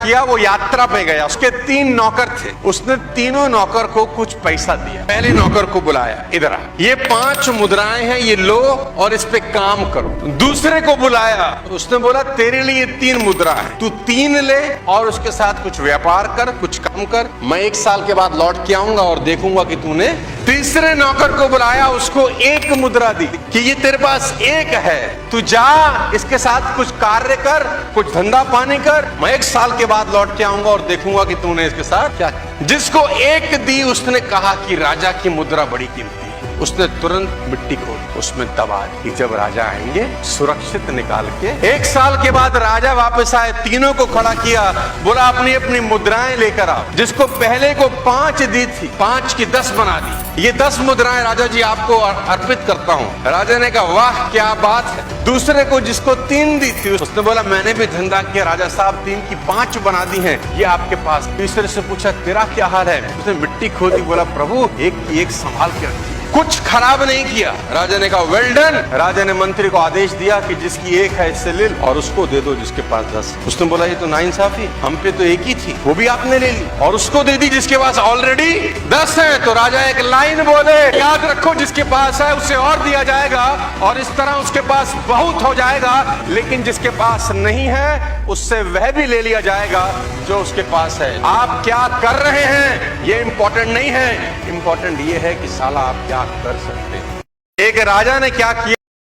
किया, वो यात्रा पे गया, उसके 3 नौकर थे, उसने तीनों नौकर को कुछ पैसा दिया। पहले नौकर को बुलाया, इधर आ, ये 5 मुद्राएं हैं, ये लो और इस पे काम करो। दूसरे को बुलाया, उसने बोला तेरे लिए 3 मुद्रा है, तू 3 ले और उसके साथ कुछ व्यापार कर, कुछ काम कर, मैं 1 साल के बाद लौट के आऊंगा और देखूंगा कि तूने। तीसरे नौकर को बुलाया, उसको 1 मुद्रा दी कि ये तेरे पास 1 है, तू जा इसके साथ कुछ कार्य कर, कुछ धंधा पानी कर, मैं 1 साल के बाद लौट के आऊंगा और देखूंगा कि तूने इसके साथ क्या। जिसको 1 दी उसने कहा कि राजा की मुद्रा बड़ी कीमती है, उसने तुरंत मिट्टी खोद उसमें दबा दी। जब राजा आएंगे सुरक्षित निकाल के। 1 साल के बाद राजा वापस आए, तीनों को खड़ा किया, बोला अपनी अपनी मुद्राएं लेकर आओ। जिसको पहले को 5 दी थी, 5 की 10 बना दी, ये 10 मुद्राएं राजा जी आपको अर्पित करता हूँ। राजा ने कहा वाह क्या बात है। दूसरे को जिसको 3 दी थी, उसने बोला मैंने भी धंधा किया राजा साहब, 3 की 5 बना दी हैं, ये आपके पास। तीसरे से पूछा तेरा क्या हाल है, उसने मिट्टी खोदी, बोला प्रभु 1 की 1 संभाल के रखी, कुछ खराब नहीं किया। राजा ने कहा वेल डन। राजा ने मंत्री को आदेश दिया कि जिसकी 1 है इससे ले लो और उसको दे दो जिसके पास 10। उसने बोला ये तो नाइंसाफी, हम पे तो 1 ही थी, वो भी आपने ले ली और उसको दे दी जिसके पास ऑलरेडी 10 है। तो राजा एक लाइन बोले, याद रखो जिसके पास है उसे और दिया जाएगा और इस तरह उसके पास बहुत हो जाएगा, लेकिन जिसके पास नहीं है उससे वह भी ले लिया जाएगा जो उसके पास है। आप क्या कर रहे हैं ये इंपॉर्टेंट नहीं है, इंपॉर्टेंट ये है कि साला आप क्या कर सकते हैं। एक राजा ने क्या किया।